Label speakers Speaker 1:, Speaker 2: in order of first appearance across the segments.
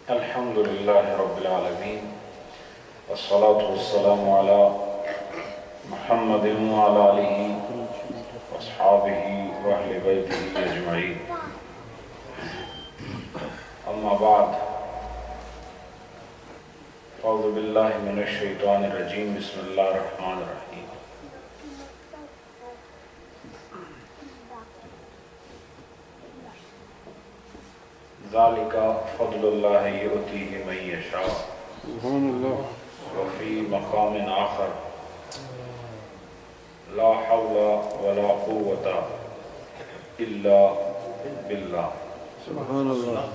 Speaker 1: الحمد للہ رب العالمین والصلاة والسلام علی محمد وعلی آلہ واصحابہ واہل بیتہ اجمعین، اما بعد، اعوذ باللہ من الشیطان الرجیم، بسم اللہ الرحمن الرحیم۔ ذالک فضل اللہ یؤتیہ من یشاء، وفی مقام آخر لا حول ولا قوة الا باللہ۔
Speaker 2: سبحان اللہ۔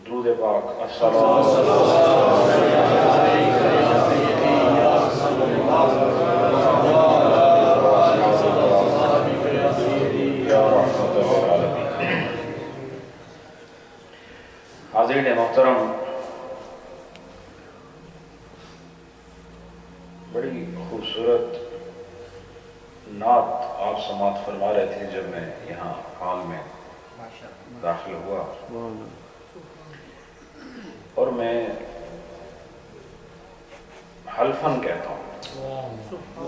Speaker 1: درود پاک السلام علیکم یا رحمت العالمین۔ حاضرین محترم، بڑی خوبصورت نعت آپ سماعت فرما رہے تھے جب میں یہاں حال میں داخل ہوا، اور میں حلفاً کہتا ہوں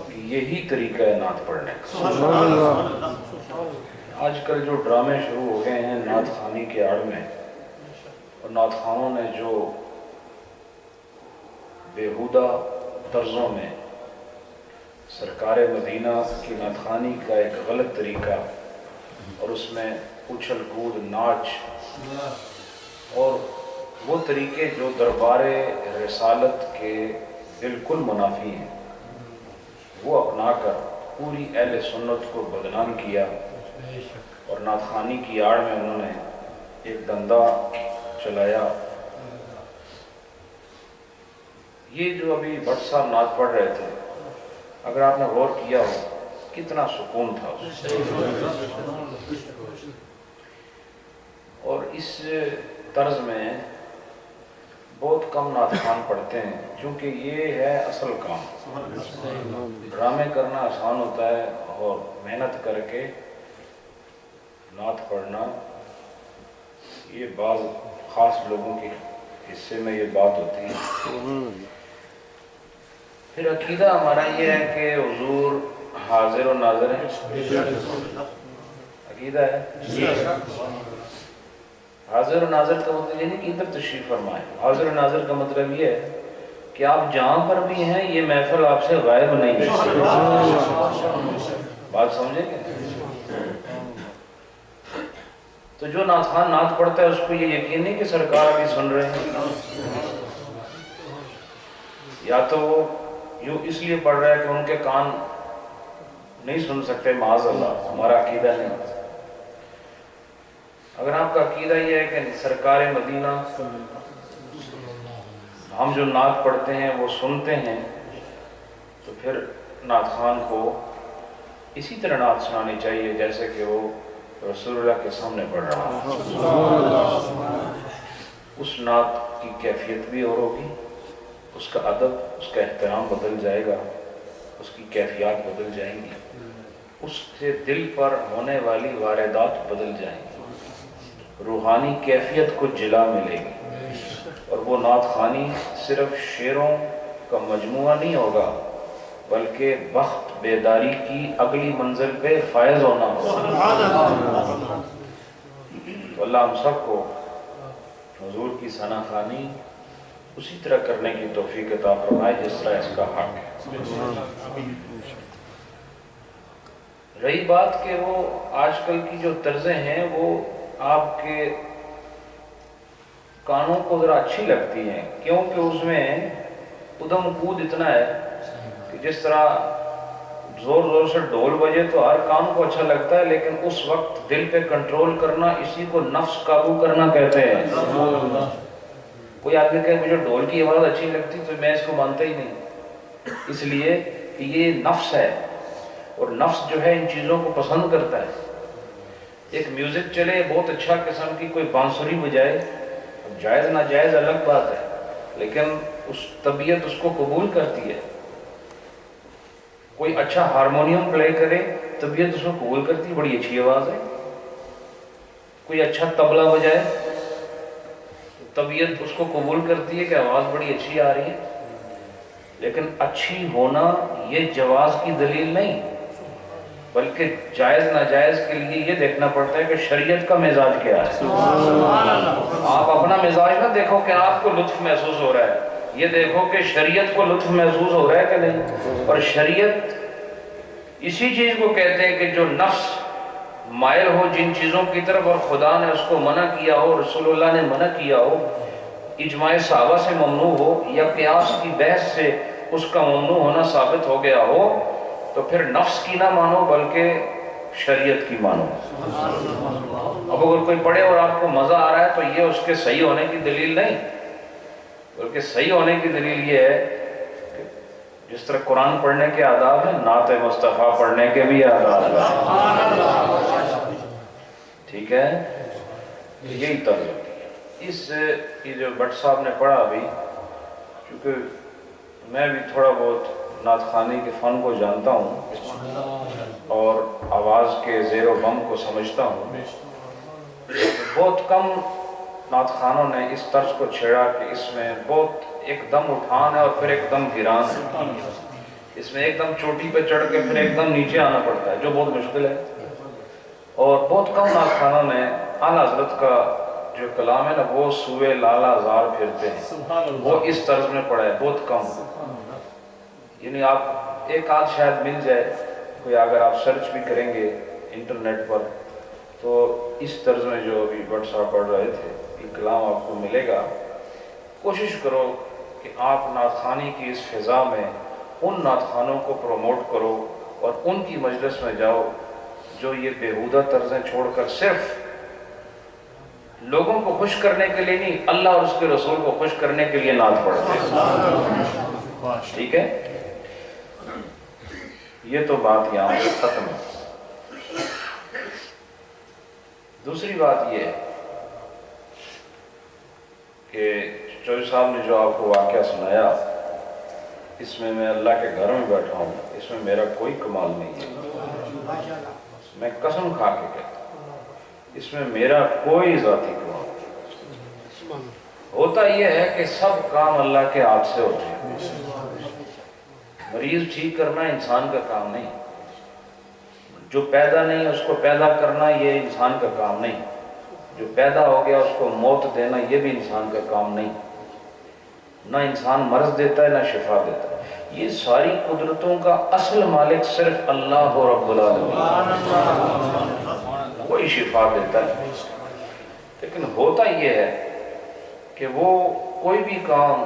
Speaker 1: کہ یہی طریقہ ہے نعت پڑھنے کا۔ آج کل جو ڈرامے شروع ہو گئے ہیں نعت خوانی کے آڑ میں، اور نعت خوانوں نے جو بیہودہ طرزوں میں سرکار مدینہ کی نعت خوانی کا ایک غلط طریقہ، اور اس میں اچھل کود، ناچ اور وہ طریقے جو دربار رسالت کے بالکل منافی ہیں، وہ اپنا کر پوری اہل سنت کو بدنام کیا، اور نعت خوانی کی آڑ میں انہوں نے ایک دندہ چلایا۔ یہ جو ابھی بٹ صاحب نعت پڑھ رہے تھے، اگر آپ نے غور کیا ہو کتنا سکون تھا اس میں، اور اس طرز میں بہت کم نعت خوان پڑھتے ہیں، چونکہ یہ ہے اصل کام۔ ڈرامے کرنا آسان ہوتا ہے، اور محنت کر کے نعت پڑھنا یہ بعض خاص لوگوں کے حصے میں یہ بات ہوتی ہے۔ پھر عقیدہ ہمارا یہ ہے کہ حضور حاضر و ناظر ہے، عقیدہ ہے۔ حاضر و ناظر کا مطلب یہ نہیں کہ ادھر تشریف فرمائیں، حاضر و ناظر کا مطلب یہ ہے کہ آپ جہاں پر بھی ہیں یہ محفل آپ سے غائب نہیں ہے۔ بات سمجھیں گے؟ تو جو نعت خوان نعت پڑھتا ہے اس کو یہ یقین نہیں کہ سرکار ابھی سن رہے ہیں، یا تو وہ یوں اس لیے پڑھ رہا ہے کہ ان کے کان نہیں سن سکتے، معاذ اللہ، ہمارا عقیدہ نہیں۔ اگر آپ کا عقیدہ یہ ہے کہ سرکار مدینہ ہم جو نعت پڑھتے ہیں وہ سنتے ہیں، تو پھر نعت خوان کو اسی طرح نعت سنانی چاہیے جیسے کہ وہ رسول اللہ کے سامنے پڑھ رہا ہے۔ اس نعت کی کیفیت بھی اور ہوگی، اس کا ادب، اس کا احترام بدل جائے گا، اس کی کیفیات بدل جائیں گی، اس سے دل پر ہونے والی واردات بدل جائیں گی، روحانی کیفیت کو جلا ملے گی، اور وہ نعت خوانی صرف شعروں کا مجموعہ نہیں ہوگا بلکہ وقت بیداری کی اگلی منزل پہ فائز ہونا ہوگا۔ تو اللہ ہم سب کو حضور کی ثنا خوانی اسی طرح کرنے کی توفیق عطا فرمائے جس طرح اس کا حق ہے۔ رہی بات کہ وہ آج کل کی جو طرزیں ہیں وہ آپ کے کانوں کو ذرا اچھی لگتی ہیں، کیونکہ اس میں ادم کود اتنا ہے کہ جس طرح زور زور سے ڈھول بجے تو ہر کان کو اچھا لگتا ہے، لیکن اس وقت دل پہ کنٹرول کرنا، اسی کو نفس قابو کرنا کہتے ہیں۔ کوئی آدمی کہے مجھے ڈھول کی آواز اچھی لگتی تو میں اس کو مانتا ہی نہیں، اس لیے کہ یہ نفس ہے، اور نفس جو ہے ان چیزوں کو پسند کرتا ہے۔ ایک میوزک چلے بہت اچھا قسم کی کوئی بانسری بجائے، جائز ناجائز الگ بات ہے، لیکن اس طبیعت اس کو قبول کرتی ہے، کوئی اچھا ہارمونیم پلے کرے طبیعت اس کو قبول کرتی ہے، بڑی اچھی آواز ہے. کوئی اچھا طبلہ بجائے طبیعت اس کو قبول کرتی ہے کہ آواز بڑی اچھی آ رہی ہے. لیکن اچھی ہونا یہ جواز کی دلیل نہیں، بلکہ جائز ناجائز کے لیے یہ دیکھنا پڑتا ہے کہ شریعت کا مزاج کیا ہے. آپ اپنا مزاج نہ دیکھو کہ آپ کو لطف محسوس ہو رہا ہے، یہ دیکھو کہ شریعت کو لطف محسوس ہو رہا ہے کہ نہیں. اور شریعت اسی چیز کو کہتے ہیں کہ جو نفس مائل ہو جن چیزوں کی طرف اور خدا نے اس کو منع کیا ہو، رسول اللہ نے منع کیا ہو، اجماع صحابہ سے ممنوع ہو یا قیاس کی بحث سے اس کا ممنوع ہونا ثابت ہو گیا ہو، تو پھر نفس کی نہ مانو بلکہ شریعت کی مانو. اب اگر کوئی پڑھے اور آپ کو مزہ آ رہا ہے تو یہ اس کے صحیح ہونے کی دلیل نہیں، بلکہ صحیح ہونے کی دلیل یہ ہے کہ جس طرح قرآن پڑھنے کے آداب ہیں، نعت مصطفیٰ پڑھنے کے بھی آداب ہیں. ٹھیک ہے، یہی طرز ہوتی ہے. یہ جو بٹ صاحب نے پڑھا ابھی، کیونکہ میں بھی تھوڑا بہت نعت خوانی کے فن کو جانتا ہوں اور آواز کے زیر و بم کو سمجھتا ہوں، بہت کم نعت خوانوں نے اس طرز کو چھیڑا کہ اس میں بہت ایک دم اٹھان ہے اور پھر ایک دم گران ہے. اس میں ایک دم چوٹی پہ چڑھ کے پھر ایک دم نیچے آنا پڑتا ہے، جو بہت مشکل ہے. اور بہت کم نعت خوانوں نے اعلیٰ حضرت کا جو کلام ہے نا، وہ سوئے لالا زار پھرتے ہیں، وہ اس طرز میں پڑھا ہے. بہت کم، یعنی آپ ایک آدھ شاید مل جائے کوئی، اگر آپ سرچ بھی کریں گے انٹرنیٹ پر تو اس طرز میں جو ابھی بٹ صاحب پڑھ رہے تھے یہ کلام آپ کو ملے گا. کوشش کرو کہ آپ نعت خوانی کی اس فضا میں ان نعت خوانوں کو پروموٹ کرو اور ان کی مجلس میں جاؤ جو یہ بیہودہ طرزیں چھوڑ کر صرف لوگوں کو خوش کرنے کے لیے نہیں، اللہ اور اس کے رسول کو خوش کرنے کے لیے نعت پڑھتے ہیں. ٹھیک ہے، یہ تو بات یہاں پہ ختم ہے. دوسری بات یہ ہے کہ چوہدری صاحب نے جو آپ کو واقعہ سنایا، اس میں میں اللہ کے گھر میں بیٹھا ہوں، اس میں میرا کوئی کمال نہیں ہے. میں قسم کھا کے کہتا ہوں اس میں میرا کوئی ذاتی کمال نہیں. ہوتا یہ ہے کہ سب کام اللہ کے ہاتھ سے ہوتے ہیں. مریض ٹھیک کرنا انسان کا کام نہیں، جو پیدا نہیں اس کو پیدا کرنا یہ انسان کا کام نہیں، جو پیدا ہو گیا اس کو موت دینا یہ بھی انسان کا کام نہیں. نہ انسان مرض دیتا ہے نہ شفا دیتا ہے. یہ ساری قدرتوں کا اصل مالک صرف اللہ رب العالمین، وہی شفا دیتا ہے. لیکن ہوتا یہ ہے کہ وہ کوئی بھی کام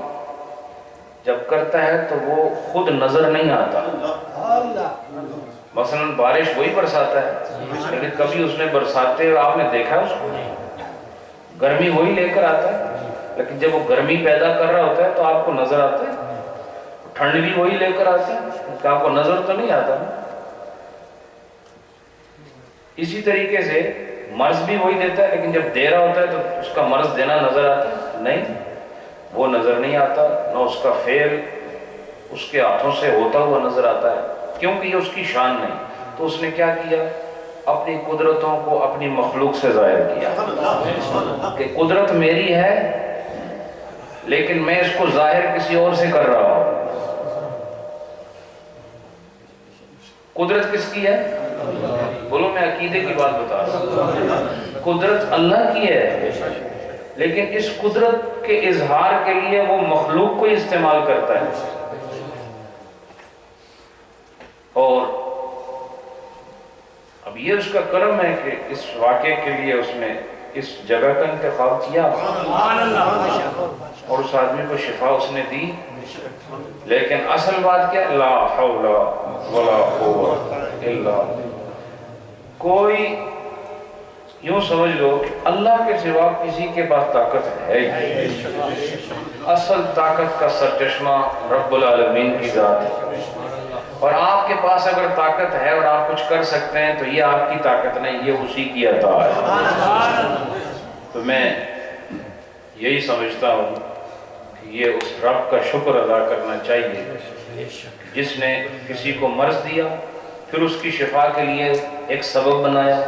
Speaker 1: جب کرتا ہے تو وہ خود نظر نہیں آتا. مثلا بارش وہی برساتا ہے، لیکن کبھی اس نے برساتے ہوئے آپ نے دیکھا اس کو؟ گرمی وہی لے کر آتا ہے، لیکن جب وہ گرمی پیدا کر رہا ہوتا ہے تو آپ کو نظر آتا ہے. ٹھنڈ بھی وہی لے کر آتا ہے کہ آپ کو نظر تو نہیں آتا. اسی طریقے سے مرض بھی وہی دیتا ہے، لیکن جب دے رہا ہوتا ہے تو اس کا مرض دینا نظر آتا ہے؟ نہیں، وہ نظر نہیں آتا. نہ اس کا فعل اس کے ہاتھوں سے ہوتا ہوا نظر آتا ہے، کیونکہ یہ اس کی شان نہیں. تو اس نے کیا کیا؟ اپنی قدرتوں کو اپنی مخلوق سے ظاہر کیا کہ قدرت میری ہے لیکن میں اس کو ظاہر کسی اور سے کر رہا ہوں. قدرت کس کی ہے؟ بولو، میں عقیدے کی بات بتا رہا ہوں. قدرت اللہ کی ہے، لیکن اس قدرت کے اظہار کے لیے وہ مخلوق کو استعمال کرتا ہے. اور اب یہ اس کا کرم ہے کہ اس واقعے کے لیے اس نے اس جگہ کا انتخاب کیا اور اس آدمی کو شفا اس نے دی. لیکن اصل بات کیا؟ لا حول ولا قوت الا کوئی یوں سمجھ لو کہ اللہ کے سوا کسی کے پاس طاقت ہے ہی. اصل طاقت کا سرچشمہ رب العالمین کی ذات ہے. اور آپ کے پاس اگر طاقت ہے اور آپ کچھ کر سکتے ہیں تو یہ آپ کی طاقت نہیں، یہ اسی کی عطا ہے. تو میں یہی سمجھتا ہوں کہ یہ اس رب کا شکر ادا کرنا چاہیے جس نے کسی کو مرض دیا، پھر اس کی شفا کے لیے ایک سبب بنایا،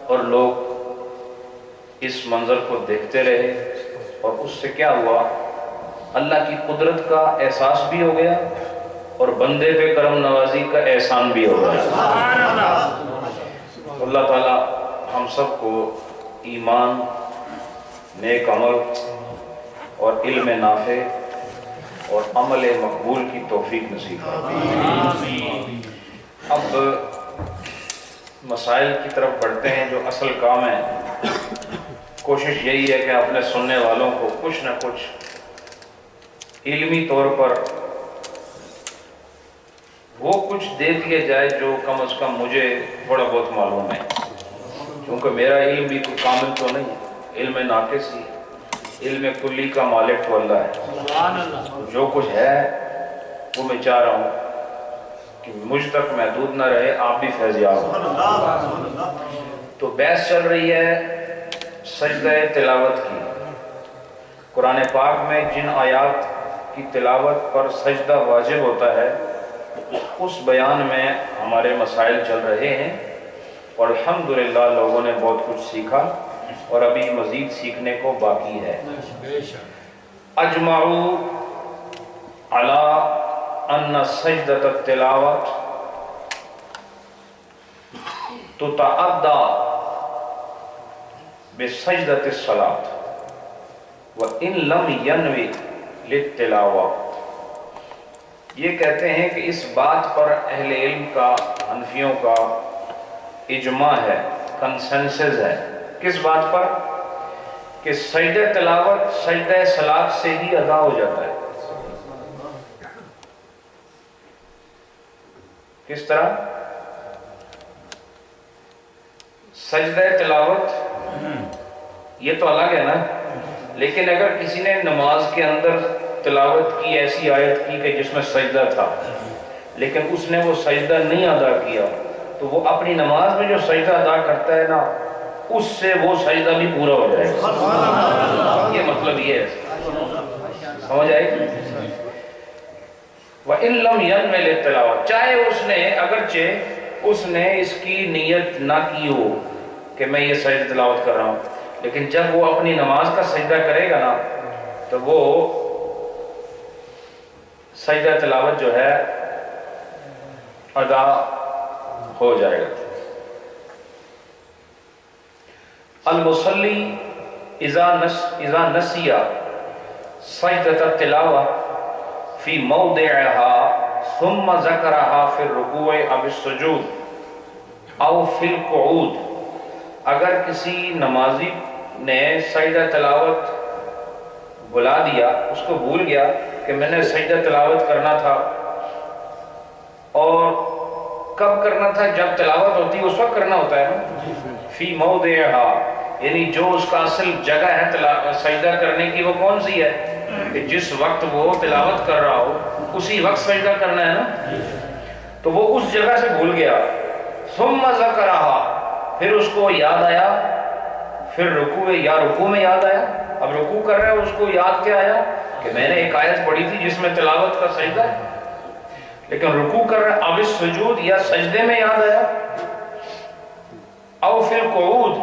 Speaker 1: اور لوگ اس منظر کو دیکھتے رہے، اور اس سے کیا ہوا؟ اللہ کی قدرت کا احساس بھی ہو گیا اور بندے پہ کرم نوازی کا احسان بھی ہو گیا۔ اللہ تعالی ہم سب کو ایمان، نیک عمل اور علم نافع اور عمل مقبول کی توفیق نصیب فرمائے۔ اب مسائل کی طرف بڑھتے ہیں جو اصل کام ہے۔ کوشش یہی ہے کہ اپنے سننے والوں کو کچھ نہ کچھ علمی طور پر وہ کچھ دے دیا جائے جو کم از کم مجھے تھوڑا بہت معلوم ہے، کیونکہ میرا علم بھی کوئی کامل تو نہیں ہے، علم ناقص ہی، علم کلی کا مالک تو اللہ ہے۔ جو کچھ ہے وہ میں چاہ رہا ہوں کہ مجھ تک محدود نہ رہے، آپ بھی فیضیاب ہوں۔ تو بحث چل رہی ہے سجدہ تلاوت کی۔ قرآن پاک میں جن آیات کی تلاوت پر سجدہ واجب ہوتا ہے اس بیان میں ہمارے مسائل چل رہے ہیں، اور الحمدللہ لوگوں نے بہت کچھ سیکھا اور ابھی مزید سیکھنے کو باقی ہے۔ اجمعوا علی ان سجدۃ التلاوت تتعدی بسجدۃ الصلاۃ وان لم ینوی للتلاوہ۔ یہ کہتے ہیں کہ اس بات پر اہل علم کا، حنفیوں کا اجماع ہے، کنسنسس ہے۔ کس بات پر؟ کہ سجدہ تلاوت سجدہ صلاۃ سے ہی ادا ہو جاتا ہے۔ کس طرح؟ سجدہ تلاوت یہ تو الگ ہے نا، لیکن اگر کسی نے نماز کے اندر تلاوت کی، ایسی آیت کی کہ جس میں سجدہ تھا لیکن اس نے وہ سجدہ نہیں ادا کیا، تو وہ اپنی نماز میں جو سجدہ ادا کرتا ہے نا اس سے وہ سجدہ بھی پورا ہو جائے گا۔ یہ مطلب یہ ہے، سمجھ آئے گی؟ وَإِن لَمْ يَنْوِ لِلتِّلَاوَةِ، چاہے اس نے، اگرچہ اس نے اس کی نیت نہ کی ہو کہ میں یہ سجدہ تلاوت کر رہا ہوں، لیکن جب وہ اپنی نماز کا سجدہ کرے گا نا تو وہ سجدہ تلاوت جو ہے ادا ہو جائے گا۔ المصلی اذا نسی سجدۃ التلاوہ فی موضعها ثم ذکرها فی الرکوع او السجود او فی القعود، اگر کسی نمازی نے سجدہ تلاوت بلا دیا، اس کو بھول گیا کہ میں نے سجدہ تلاوت کرنا تھا، اور کب کرنا تھا؟ جب تلاوت ہوتی اس وقت کرنا ہوتا ہے نا۔ فی موضعها یعنی جو اس کا اصل جگہ ہے سجدہ کرنے کی وہ کون سی ہے؟ کہ جس وقت وہ تلاوت کر رہا ہو اسی وقت سجدہ کرنا ہے نا، تو وہ اس جگہ سے بھول گیا۔ ثم ذکرها، پھر اس کو یاد آیا، پھر رکوع یا رکوع میں یاد آیا، اب رکوع کر رہا ہے اس کو یاد کیا آیا کہ میں نے ایک آیت پڑھی تھی جس میں تلاوت کا سجدہ ہے، لیکن رکوع کر رہا ہے، اب اس سجود یا سجدے میں یاد آیا، او فی القعود،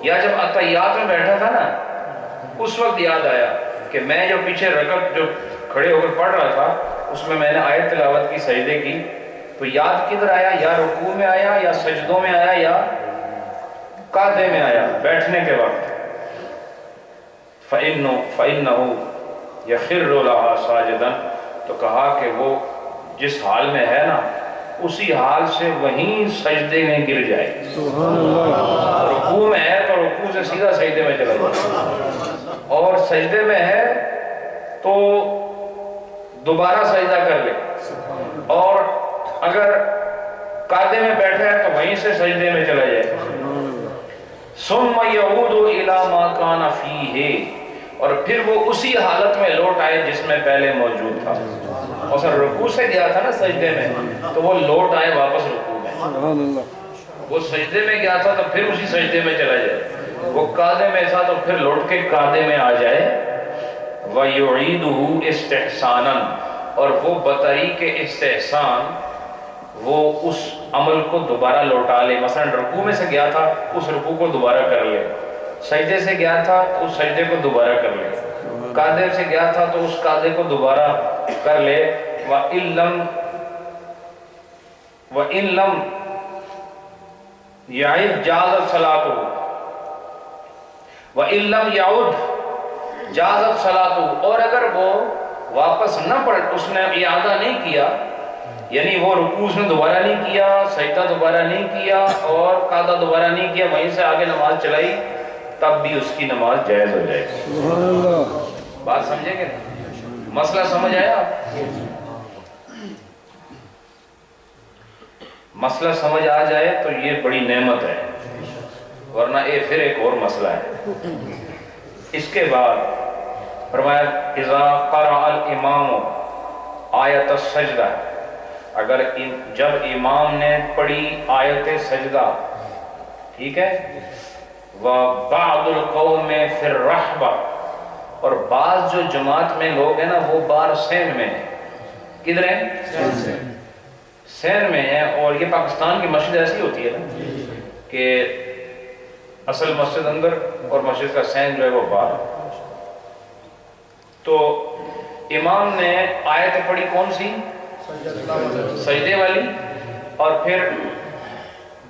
Speaker 1: یا جب اتحیات میں بیٹھا تھا نا اس وقت یاد آیا کہ میں جو پیچھے رکعت جو کھڑے ہو کر پڑھ رہا تھا اس میں میں نے آیت تلاوت کی، سجدے کی، تو یاد کدھر آیا؟ یا رکوع میں آیا، یا سجدوں میں آیا، یا قعدے میں آیا، بیٹھنے کے وقت۔ فَإِنَّهُ يَخِرُّ لَهَا سَاجِدًا، تو کہا کہ وہ جس حال میں ہے نا اسی حال سے وہیں سجدے میں گر جائے۔ رکوع میں ہے تو رکوع سے سیدھا سجدے میں چلا جائے، اور سجدے میں ہے تو دوبارہ سجدہ کر لے، اور اگر قعدے میں بیٹھا ہے تو وہیں سے سجدے میں چلا جائے۔ ثُمَّ يَعُودُ إِلَى مَا كَانَ فِيهِ، اور پھر وہ اسی حالت میں لوٹ آئے جس میں پہلے موجود تھا۔ اور سر رکوع سے گیا تھا نا سجدے میں، تو وہ لوٹ آئے واپس رکوع میں۔ وہ سجدے میں گیا تھا تو پھر اسی سجدے میں چلا جائے، وہ قعدے میں تھا تو پھر لوٹ کے قعدے میں آ جائے، وَيُعِيدُهُ اسْتِحْسَانًا، اور وہ بطریق استحسان وہ اس عمل کو دوبارہ لوٹا لے. مثلا رکوع میں سے گیا تھا اس رکوع کو دوبارہ کر لے، سجدے سے گیا تھا تو اس سجدے کو دوبارہ کر لے، قعدے سے گیا تھا تو اس قعدے کو دوبارہ کر لے. وَإِن لَمْ يَعِدْ جَازَتْ صَلَاتُهُ وَإِن لَمْ يَعُدْ جَازَتْ صَلَاتُهُ، اور اگر وہ واپس نہ پڑھ، اس نے اعادہ نہیں کیا، یعنی وہ رکوع نے دوبارہ نہیں کیا، سجدہ دوبارہ نہیں کیا اور قعدہ دوبارہ نہیں کیا، وہیں سے آگے نماز چلائی، تب بھی اس کی نماز جائز ہو جائے گی.
Speaker 2: سبحان اللہ.
Speaker 1: بات سمجھے گے؟ مسئلہ سمجھ آیا آپ؟ مسئلہ سمجھ آ جائے تو یہ بڑی نعمت ہے، ورنہ یہ پھر ایک اور مسئلہ ہے. اس کے بعد فرمایا اذا قرأ الامام آیت السجدہ، اگر جب امام نے پڑھی آیت سجدہ، ٹھیک ہے، وَبَعْضُ الْقَوْمِ فِي الرَّحْبَةِ، اور بعض جو جماعت میں لوگ ہیں نا وہ بار سین میں ہیں. کدھر ہیں؟ سین میں ہیں. اور یہ پاکستان کی مسجد ایسی ہوتی ہے نا کہ اصل مسجد اندر اور مسجد کا سین جو ہے وہ باہر. تو امام نے آیت پڑھی کون سی؟ سجدے والی. اور پھر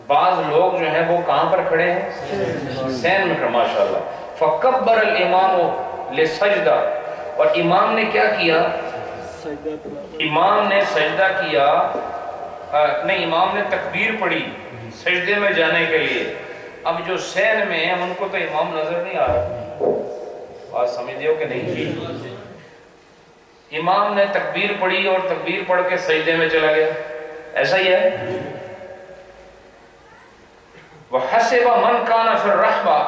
Speaker 1: بعض لوگ جو ہیں وہ کہاں پر کھڑے ہیں؟ سین میں کھڑے. ماشاءاللہ. فَكَبَّرَ الْإِمَامُ لِسَجْدَةٍ، اور امام نے کیا کیا؟ امام نے سجدہ کیا، نہیں، امام نے تکبیر پڑھی سجدے میں جانے کے لیے. اب جو سین میں ہیں ان کو تو امام نظر نہیں آ رہا. بات سمجھتے ہو کہ نہیں؟ امام نے تکبیر پڑھی اور تکبیر پڑھ کے سجدے میں چلا گیا. ایسا ہی ہے. وَحَسِبَ مَنْ كَانَ فِي الرَّحْبَةِ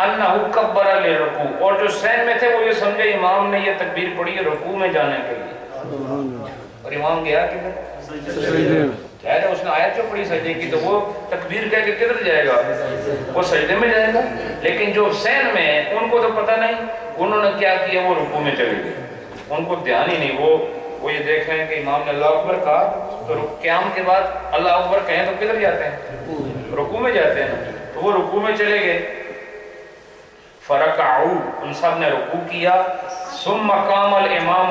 Speaker 1: أَنَّهُ كَبَّرَ لِلرُّكُوعِ، اور جو سین میں تھے وہ یہ سمجھے امام نے یہ تکبیر پڑھی ہے رکوع میں جانے کے لیے. اور امام گیا کدھر؟ ظاہر ہے اس نے آیت جو پڑھی سجدے کی تو وہ تکبیر کہہ کے کدھر جائے گا؟ وہ سجدے میں جائے گا. لیکن جو سین میں ہیں ان کو تو پتہ نہیں، انہوں نے کیا کیا؟ وہ رکوع میں چلے گئے. ان کو دھیان ہی نہیں. وہ یہ دیکھ رہے ہیں کہ امام نے اللہ اکبر کہا تو قیام کے بعد اللہ اکبر کہیں تو کدھر جاتے ہیں؟ رکوع میں جاتے ہیں. تو وہ رکوع میں چلے گئے. فَرَكَعُوا، ان سب نے رکوع کیا. ثُمَّ قَامَ الْإِمَامُ،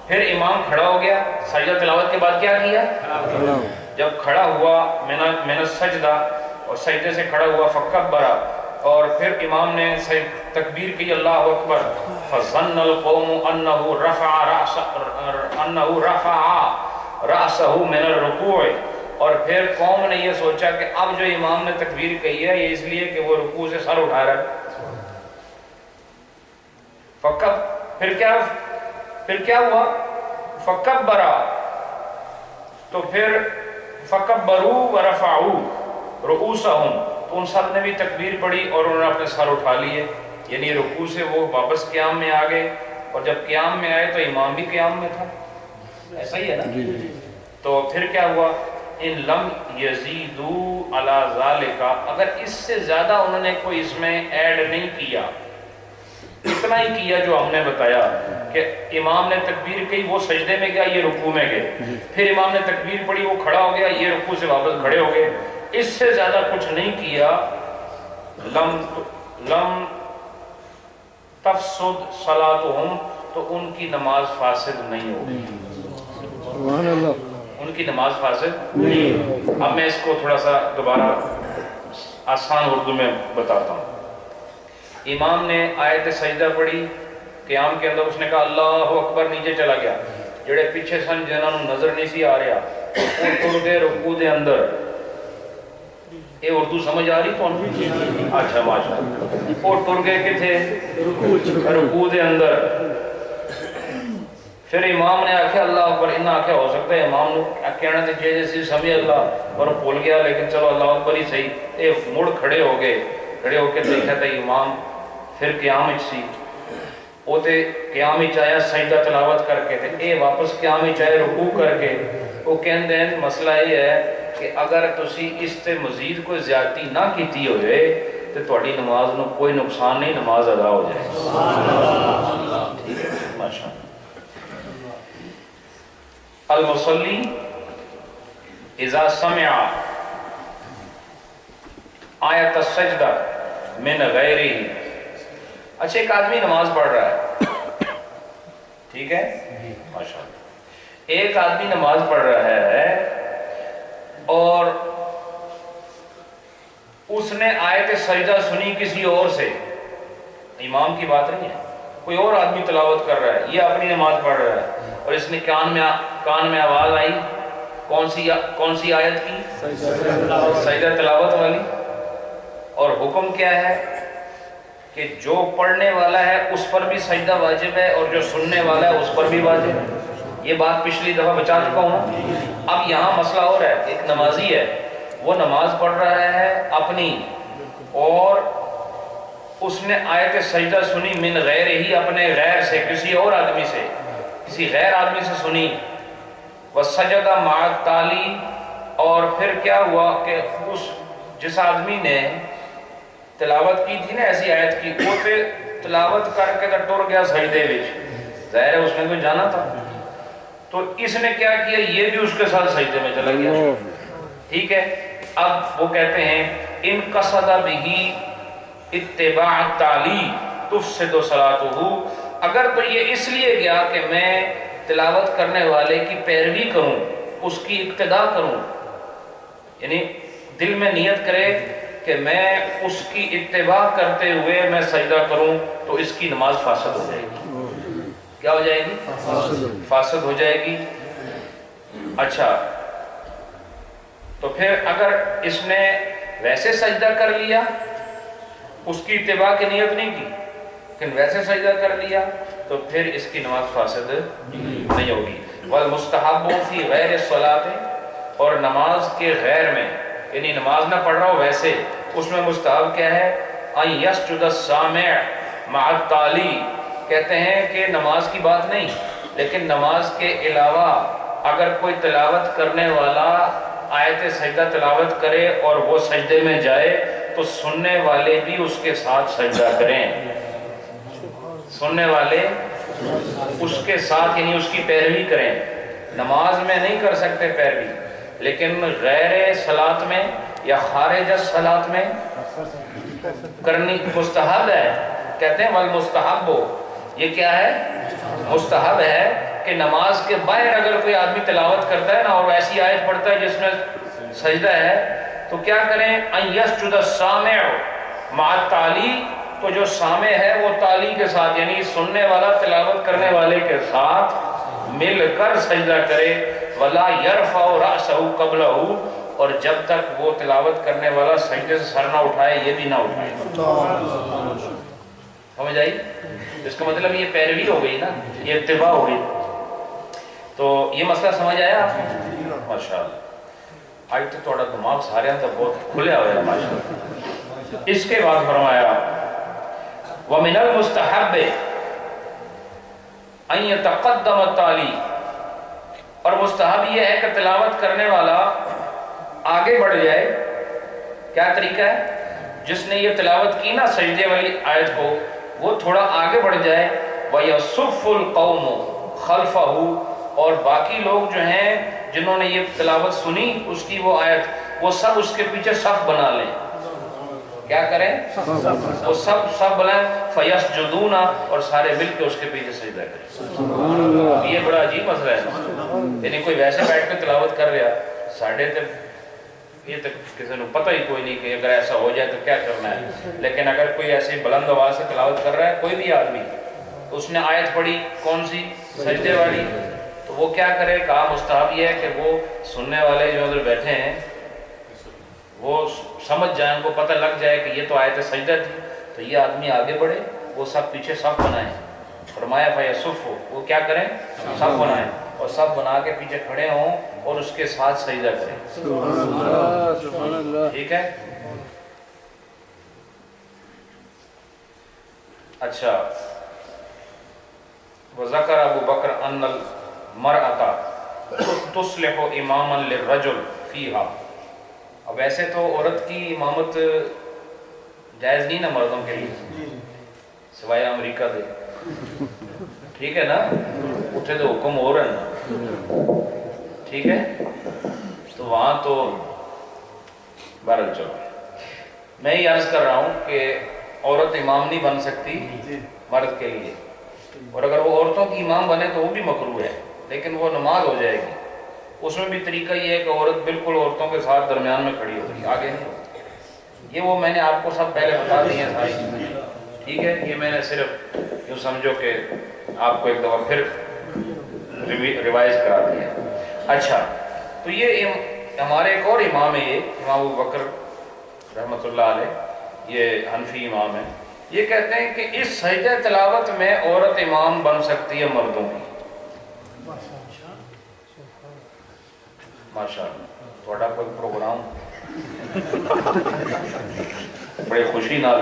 Speaker 1: پھر امام کھڑا ہو گیا. سجدہ تلاوت کے بعد کیا کیا؟ جب کھڑا ہوا من السجدہ، اور سجدے سے کھڑا ہوا، فَكَبَّرَ، اور پھر امام نے تکبیر کی اللہ اکبر. فَظَنَّ الْقَوْمُ أَنَّهُ رَفَعَ رَأْسَهُ مِنَ الرُّكُوعِ، اور پھر قوم نے یہ سوچا کہ اب جو امام نے تکبیر کہی ہے یہ اس لیے کہ وہ رکوع سے سر اٹھا رہا ہے. پھر کیا ہوا؟ فَكَبَّرَ، تو پھر فَكَبَّرُوا وَرَفَعُوا رُؤُوسَهُمْ، تو ان سب نے بھی تکبیر پڑھی اور انہوں نے اپنے سر اٹھا لیے. یعنی رکوع سے وہ واپس قیام میں آ گئے، اور جب قیام میں آئے تو امام بھی قیام میں تھا. ایسا ہی ہے نا؟ تو پھر کیا ہوا؟ ان لم یزیدوا علی ذالک، اگر اس سے زیادہ انہوں نے کوئی اس میں ایڈ نہیں کیا، اتنا ہی کیا جو ہم نے بتایا کہ امام نے تکبیر کی، وہ سجدے میں گیا، یہ رکوع میں گئے. پھر امام نے تکبیر پڑھی، وہ کھڑا ہو گیا، یہ رکوع سے واپس کھڑے ہو گئے. اس سے زیادہ کچھ نہیں کیا. لم تفسد صلاتہم، تو ان کی نماز فاسد نہیں ہوگی.
Speaker 2: سبحان اللہ.
Speaker 1: ان کی نماز فاسد نہیں. اب میں اس کو تھوڑا سا دوبارہ آسان اردو میں بتاتا ہوں. امام نے آیت سجدہ پڑھی قیام کے اندر، اس نے کہا اللہ اکبر، نیچے چلا گیا. جڑے پیچھے سن جنہاں نوں نظر نہیں سی آ رہا وہ ٹر گئے رکوع دے اندر. یہ اردو سمجھ آ رہی تو؟ اچھا ماشاءاللہ. وہ ٹر گئے کتھے؟ رکوع دے اندر. پھر امام نے آکھیا اللہ اکبر. انہاں آکھیا ہو سکتا ہے امام نو کہنا تے چاہیے سی سمجھ اللہ اور بھول گیا، لیکن چلو اللہ اکبر ہی صحیح. اے مڑ کھڑے ہو گئے. کھڑے ہو کے دیکھا تے امام پھر قیام وچ سی. وہ تے قیام وچ آیا سجدہ تلاوت کر کے، تے اے واپس قیام وچ آئے رکوع کر کے. وہ کہندے ہیں مسئلہ یہ ہے کہ اگر تسی اس تے مزید کوئی زیادتی نہ کیتی ہوئے تو تھوڑی نماز نو کوئی نقصان نہیں، نماز ادا ہو جائے گی۔ ٹھیک ہے، ماشاء اللہ۔ المصلی اذا سمع آیت السجدہ من غیرہ۔ اچھا، ایک آدمی نماز پڑھ رہا ہے، ٹھیک ہے، ماشاء اللہ، ایک آدمی نماز پڑھ رہا ہے اور اس نے آیت سجدہ سنی کسی اور سے، امام کی بات نہیں ہے، کوئی اور آدمی تلاوت کر رہا ہے، یہ اپنی نماز پڑھ رہا ہے اور اس نے کان میں آواز آئی، کون سی آیت کی؟ سجدہ تلاوت والی۔ اور حکم کیا ہے کہ جو پڑھنے والا ہے اس پر بھی سجدہ واجب ہے اور جو سننے والا ہے اس پر بھی واجب ہے۔ یہ بات پچھلی دفعہ بچا چکا ہوں۔ اب یہاں مسئلہ اور ہے، ایک نمازی ہے، وہ نماز پڑھ رہا ہے اپنی، اور اس نے آیت سجدہ سنی من غیر ہی، اپنے غیر سے، کسی اور آدمی سے، کسی غیر آدمی سے سنی، وسجدہ مع التالی، اور پھر کیا ہوا کہ اس جس آدمی نے تلاوت کی تھی نا ایسی آیت کی، وہ تلاوت کر کے تو ٹر گیا سجدے وچ، ظاہر ہے اس نے کوئی جانا تھا، تو اس نے کیا کیا، یہ بھی اس کے ساتھ سجدے میں چلا گیا، ٹھیک ہے۔ اب وہ کہتے ہیں ان قصد بہ اتباع التعلی تفسد صلاتہ، اگر تو یہ اس لیے گیا کہ میں تلاوت کرنے والے کی پیروی کروں، اس کی اقتداء کروں، یعنی دل میں نیت کرے کہ میں اس کی اتباع کرتے ہوئے میں سجدہ کروں، تو اس کی نماز فاسد ہو جائے گی۔ کیا ہو جائے گی؟ فاسد ہو جائے گی۔ اچھا، تو پھر اگر اس نے ویسے سجدہ کر لیا، اس کی اتباع کی نیت نہیں کی لیکن ویسے سجدہ کر لیا، تو پھر اس کی نماز فاسد نہیں ہوگی۔ والمستحب فی غیر الصلاۃ، اور نماز کے غیر میں، یعنی نماز نہ پڑھ رہا ہو ویسے، اس میں مستحب کیا ہے، ان یسجد السامع مع التالی، کہتے ہیں کہ نماز کی بات نہیں، لیکن نماز کے علاوہ اگر کوئی تلاوت کرنے والا آیت سجدہ تلاوت کرے اور وہ سجدے میں جائے تو سننے والے بھی اس کے ساتھ سجدہ کریں، سننے والے اس کے ساتھ، یعنی اس کی پیروی کریں۔ نماز میں نہیں کر سکتے پیروی، لیکن غیر صلاۃ میں یا خارج صلاۃ میں کرنی مستحب ہے۔ کہتے ہیں والمستحب، یہ کیا ہے؟ مستحب ہے کہ نماز کے باہر اگر کوئی آدمی تلاوت کرتا ہے نا اور ایسی آیت پڑھتا ہے جس میں سجدہ ہے، تو کیا کریں، ان یسجد السامع مع التالی، تو جو سامع ہے وہ تالی کے ساتھ، یعنی سننے والا تلاوت کرنے والے کے ساتھ مل کر سجدہ کرے، ولا یرفع رأسہ قبلہ، اور جب تک وہ تلاوت کرنے والا سجدے سے سر نہ اٹھائے یہ بھی نہ اٹھائے۔ سمجھ آئی؟ اس کا مطلب یہ پیروی ہو گئی نا، یہ اتباع ہو گئی۔ تو یہ مسئلہ سمجھ آیا آپ کو؟ ماشاءاللہ، آج تو تھوڑا دماغ سارے تو بہت کھلیا ہوا ہے ماشاءاللہ۔ اس کے بعد فرمایا وَمِنَ الْمُسْتَحَبِّ أَن يَتَقَدَّمَ التَّالِي، اور مستحب یہ ہے کہ تلاوت کرنے والا آگے بڑھ جائے۔ کیا طریقہ ہے؟ جس نے یہ تلاوت کی نا سجدے والی آیت کو، وہ تھوڑا آگے بڑھ جائے، وَيَصُفُّ الْقَوْمُ خَلْفَهُ، اور باقی لوگ جو ہیں جنہوں نے یہ تلاوت سنی اس کی وہ آیت، وہ سب اس کے پیچھے صف بنا لیں۔ کیا کریں؟ وہ سب بنائیں، فَيَسْجُدُونَ، اور سارے مل کے اس کے پیچھے سجدہ کریں۔ یہ بڑا عجیب مسئلہ ہے، یعنی کوئی ویسے بیٹھ کے تلاوت کر رہا، ساڑھے تک یہ تک کسی نے پتہ ہی کوئی نہیں کہ اگر ایسا ہو جائے تو کیا کرنا ہے، لیکن اگر کوئی ایسی بلند آواز سے تلاوت کر رہا ہے کوئی بھی آدمی، تو اس نے آیت پڑھی کون سی؟ سجدے والی، تو وہ کیا کرے؟ کہا مستحب یہ ہے کہ وہ سننے والے جو ادھر بیٹھے ہیں وہ سمجھ جائیں، ان کو پتہ لگ جائے کہ یہ تو آیت سجدہ تھی، تو یہ آدمی آگے بڑھے، وہ سب پیچھے صف بنائیں۔ فرمایا فَيَصُفُّ، وہ کیا کریں؟ صف بنائیں، اور صف بنا کے پیچھے کھڑے ہوں اور اس کے ساتھ سجدہ کریں۔ ٹھیک ہے؟ اچھا، وَذَكَرَ أَبُو بَكْرَ أَنَّ الْمَرْأَةَ تُصْلِحُ إِمَامًا لِلرَّجُلِ فِيهَا، اب ایسے تو عورت کی امامت جائز نہیں نا مردوں کے لیے سوائے امریکہ دے, ٹھیک ہے نا, اتنے تو حکم ہو رہا ہے نا, ٹھیک ہے, تو وہاں تو بہرحال چلو. میں یہ عرض کر رہا ہوں کہ عورت امام نہیں بن سکتی مرد کے لیے, اور اگر وہ عورتوں کی امام بنے تو وہ بھی مکروہ ہے, لیکن وہ نماز ہو جائے گی. اس میں بھی طریقہ یہ ہے کہ عورت بالکل عورتوں کے ساتھ درمیان میں کھڑی ہوگی, آگے نہیں ہوگی. یہ وہ میں نے آپ کو سب پہلے بتا دی ہیں ساری چیزیں, ٹھیک ہے. یہ میں نے صرف یوں سمجھو کہ آپ کو ایک دفعہ پھر ریوائز کرا دیا. اچھا, تو یہ ہمارے ایک اور امام ہے, یہ امام ابو بکر رحمۃ اللہ علیہ, یہ حنفی امام ہے. یہ کہتے ہیں کہ اس سجدہ تلاوت میں عورت امام بن سکتی ہے مردوں کی. ماشاء اللہ, تھوڑا کوئی پروگرام بڑے خوشی نال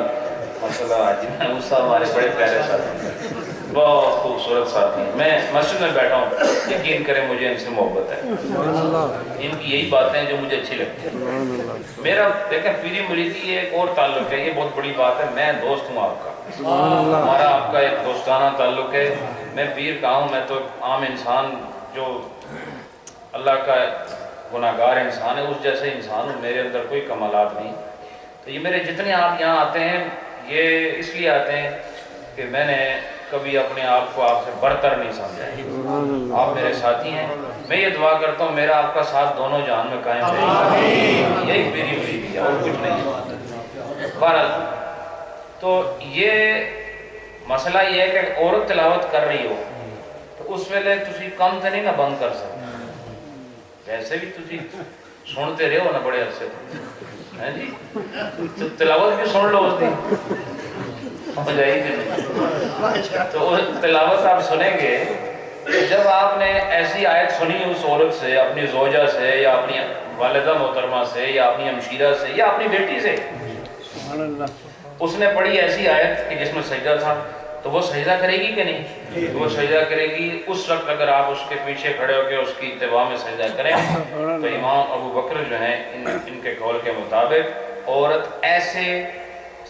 Speaker 1: مسئلہ آج صاحب ہمارے بڑے پیارے ساتھی, بہت خوبصورت ساتھی ہیں. میں مسجد میں بیٹھا ہوں, یقین کریں مجھے ان سے محبت ہے, ان کی یہی باتیں ہیں جو مجھے اچھی لگتی ہیں. میرا دیکھیں پیری مریدی یہ ایک اور تعلق ہے, یہ بہت بڑی بات ہے. میں دوست ہوں آپ کا, ہمارا آپ کا ایک دوستانہ تعلق ہے. میں پیر کہا ہوں, میں تو عام انسان جو اللہ کا گناہگار انسان ہے اس جیسے انسان ہوں, میرے اندر کوئی کمالات نہیں. تو یہ میرے جتنے آپ یہاں آتے ہیں یہ اس لیے آتے ہیں کہ میں نے کبھی اپنے آپ کو آپ سے برتر نہیں سمجھا ہے. آپ میرے ساتھی ہیں. میں یہ دعا کرتا ہوں میرا آپ کا ساتھ دونوں جہان میں قائم رہے, یہی میری امید ہے اور کچھ نہیں. بہرحال تو یہ مسئلہ یہ ہے کہ عورت تلاوت کر رہی ہو تو اس ویلے تسی کم تو نہیں نہ بند کر سکتے, ویسے بھی تسی سنتے رہے ہو نا بڑے عرصے ہیں جی, تو تلاوت بھی سن لو اس دی سمجھ آئی کہ نہیں. تو تلاوت آپ سنیں گے, جب آپ نے ایسی آیت سنی اس عورت سے, اپنی زوجہ سے یا اپنی والدہ محترمہ سے یا اپنی ہمشیرہ سے یا اپنی بیٹی سے, اس نے پڑھی ایسی آیت کہ جس میں سجدہ تھا, تو وہ سجدہ کرے گی کہ نہیں؟ وہ سجدہ کرے گی. اس وقت اگر آپ اس کے پیچھے کھڑے ہو کے اس کی اتباع میں سجدہ کریں تو امام ابو بکر جو ہیں ان کے قول کے مطابق عورت ایسے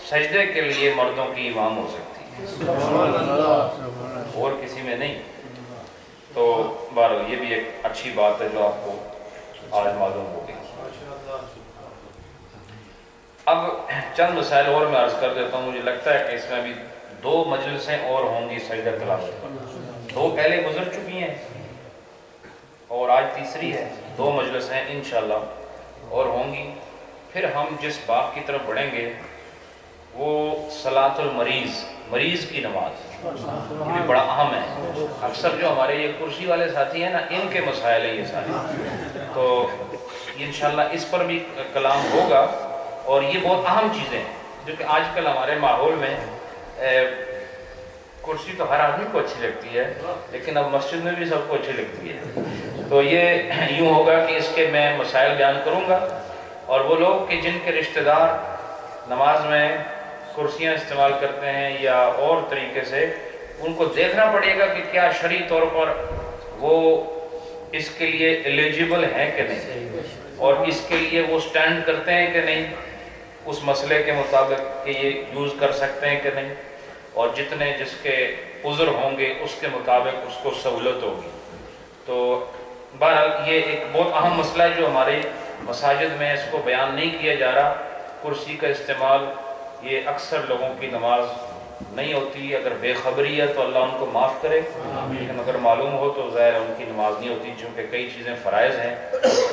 Speaker 1: سجدے کے لیے مردوں کی امام ہو سکتی ہے, اور کسی میں نہیں. تو بہرحال یہ بھی ایک اچھی بات ہے جو آپ کو آج معلوم ہوگی. اب چند مسائل اور میں عرض کر دیتا ہوں. مجھے لگتا ہے کہ اس میں ابھی 2 مجلسیں اور ہوں گی سجدہ تلاوت پر. 2 پہلے گزر چکی ہیں اور آج تیسری ہے. 2 مجلسیں انشاءاللہ اور ہوں گی. پھر ہم جس باب کی طرف بڑھیں گے وہ صلاۃ المریض, مریض کی نماز. یہ بھی بڑا اہم ہے. اکثر جو ہمارے یہ کرسی والے ساتھی ہیں نا, ان کے مسائل ہیں یہ سارے. تو انشاءاللہ اس پر بھی کلام ہوگا. اور یہ بہت اہم چیزیں ہیں جو کہ آج کل ہمارے ماحول میں, کرسی تو ہر آدمی کو اچھی لگتی ہے لیکن اب مسجد میں بھی سب کو اچھی لگتی ہے. تو یہ یوں ہوگا کہ اس کے میں مسائل بیان کروں گا, اور وہ لوگ کہ جن کے رشتہ دار نماز میں کرسیاں استعمال کرتے ہیں یا اور طریقے سے, ان کو دیکھنا پڑے گا کہ کیا شرعی طور پر وہ اس کے لیے ایلیجیبل ہیں کہ نہیں, اور اس کے لیے وہ سٹینڈ کرتے ہیں کہ نہیں اس مسئلے کے مطابق کہ یہ یوز کر سکتے ہیں کہ نہیں, اور جتنے جس کے عذر ہوں گے اس کے مطابق اس کو سہولت ہوگی. تو بہرحال یہ ایک بہت اہم مسئلہ ہے جو ہمارے مساجد میں اس کو بیان نہیں کیا جا رہا. کرسی کا استعمال یہ اکثر لوگوں کی نماز نہیں ہوتی. اگر بے خبری ہے تو اللہ ان کو معاف کرے, لیکن اگر معلوم ہو تو ظاہر ان کی نماز نہیں ہوتی, چونکہ کئی چیزیں فرائض ہیں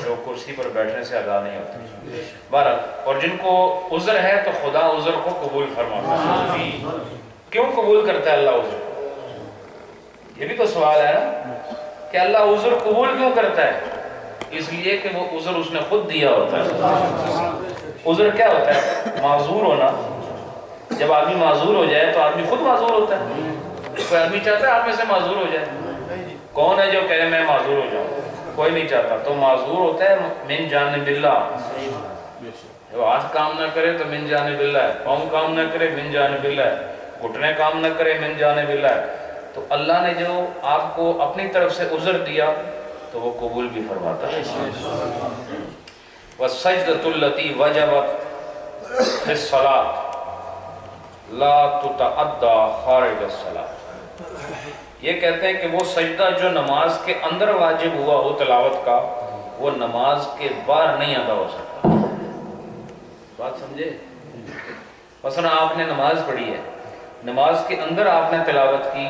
Speaker 1: جو کرسی پر بیٹھنے سے ادا نہیں ہوتی. بہرحال اور جن کو عذر ہے تو خدا عذر کو قبول فرماتا ہے. کیوں قبول کرتا ہے اللہ عذر؟ یہ بھی تو سوال ہے نا کہ اللہ عذر قبول کیوں کرتا ہے؟ اس لیے کہ وہ عذر اس نے خود دیا ہوتا ہے. عذر کیا ہوتا ہے؟ معذور ہونا. جب آدمی معذور ہو جائے تو آدمی خود معذور ہوتا ہے. کوئی آدمی چاہتا ہے آپ میں سے معذور ہو جائے؟ کون ہے جو کہے میں معذور ہو جاؤں؟ کوئی نہیں چاہتا. تو معذور ہوتا ہے من جانب اللہ. جو ہاتھ کام نہ کرے تو من جانب اللہ ہے, پاؤں کام نہ کرے من جانب اللہ ہے, گھٹنے کام نہ کرے من جانب اللہ ہے. تو اللہ نے جو آپ کو اپنی طرف سے عذر دیا تو وہ قبول بھی فرماتا ہے. وَالسَّجْدَةُ الَّتِي وَجَبَتْ فِي الصَّلَاةِ, لا تتعدى خارج الصلاۃ. یہ کہتے ہیں کہ وہ سجدہ جو نماز کے اندر واجب ہوا ہو تلاوت کا، وہ نماز کے باہر نہیں ادا ہو سکتا. بات سمجھے؟ مثلا آپ نے نماز پڑھی ہے، نماز کے اندر آپ نے تلاوت کی،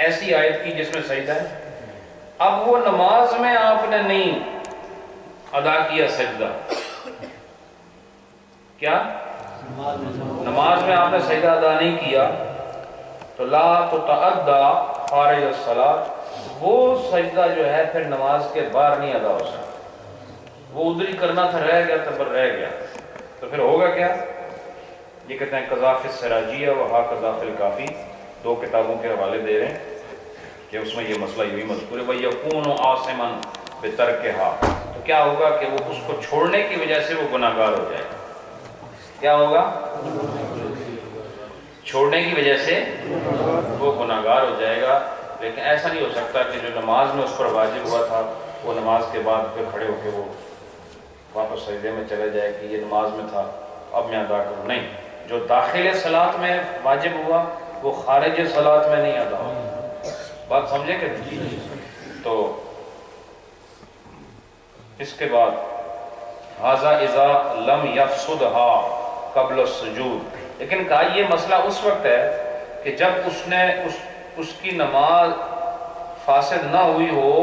Speaker 1: ایسی آیت کی جس میں سجدہ ہے، اب وہ نماز میں آپ نے نہیں ادا کیا سجدہ. کیا نماز میں آپ نے سجدہ ادا نہیں کیا تو لا تتعدى خارج الصلاۃ، وہ سجدہ جو ہے پھر نماز کے باہر نہیں ادا ہو سکتا. وہ ادھر ہی کرنا تھا، رہ گیا تو پر رہ گیا، تو پھر ہوگا کیا؟ یہ کہتے ہیں قضا فی السراجیہ و ہاکذا فی الکافی، دو کتابوں کے حوالے دے رہے ہیں کہ اس میں یہ مسئلہ یہی مذکور ہے. وَيَكُونُ عَاصِمًا بِتَرْكِهَا، تو کیا ہوگا کہ وہ اس کو چھوڑنے کی وجہ سے وہ گناہ گار ہو جائے گا. کیا ہوگا؟ چھوڑنے کی وجہ سے وہ گناہ گار ہو جائے گا. لیکن ایسا نہیں ہو سکتا کہ جو نماز میں اس پر واجب ہوا تھا وہ نماز کے بعد پھر کھڑے ہو کے وہ واپس سجدے میں چلے جائے کہ یہ نماز میں تھا اب میں ادا کروں. نہیں، جو داخل صلاۃ میں واجب ہوا وہ خارج صلاۃ میں نہیں ادا ہوگا. بات سمجھے کہ تو اس کے بعد ھذا اذا لم یفسدها قبل السجود. لیکن کہا یہ مسئلہ اس وقت ہے کہ جب اس کی نماز فاسد نہ ہوئی ہو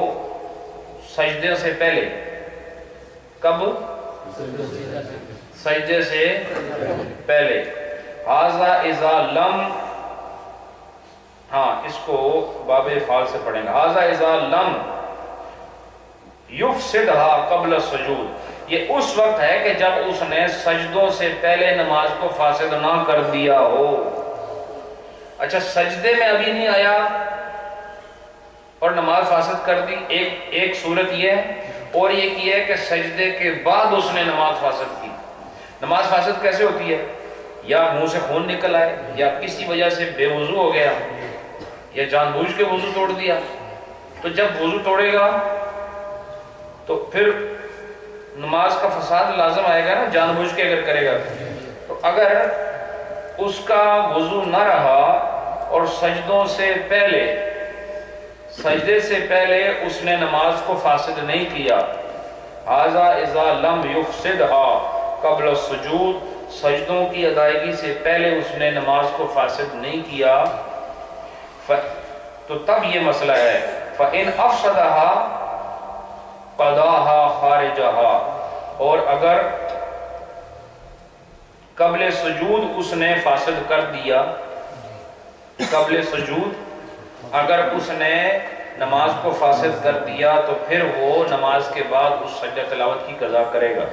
Speaker 1: سجدے سے پہلے. کب؟ سجدے سے پہلے. ھذا اذا لم، ہاں اس کو باب افعال سے پڑھیں گے. ھذا اذا لم یفسدها قبل السجود، یہ اس وقت ہے کہ جب اس نے سجدوں سے پہلے نماز کو فاسد نہ کر دیا ہو. اچھا، سجدے میں ابھی نہیں آیا اور نماز فاسد کر دی، ایک صورت یہ ہے. اور یہ کی ہے کہ سجدے کے بعد اس نے نماز فاسد کی. نماز فاسد کیسے ہوتی ہے؟ یا منہ سے خون نکل آئے، یا کسی وجہ سے بے وضو ہو گیا، یا جان بوجھ کے وضو توڑ دیا. تو جب وضو توڑے گا تو پھر نماز کا فساد لازم آئے گا نا، جان بوجھ کے اگر کرے گا. تو اگر اس کا وضو نہ رہا اور سجدوں سے پہلے، سجدے سے پہلے اس نے نماز کو فاسد نہیں کیا، ھذا اذا لم یفسدها قبل السجود، سجدوں کی ادائیگی سے پہلے اس نے نماز کو فاسد نہیں کیا، تو تب یہ مسئلہ ہے. فإن افسدها قضاها خارجها، اور اگر قبل سجود اس نے فاسد کر دیا، قبل سجود اگر اس نے نماز کو فاسد کر دیا تو پھر وہ نماز کے بعد اس سجدہ تلاوت کی قضا کرے گا.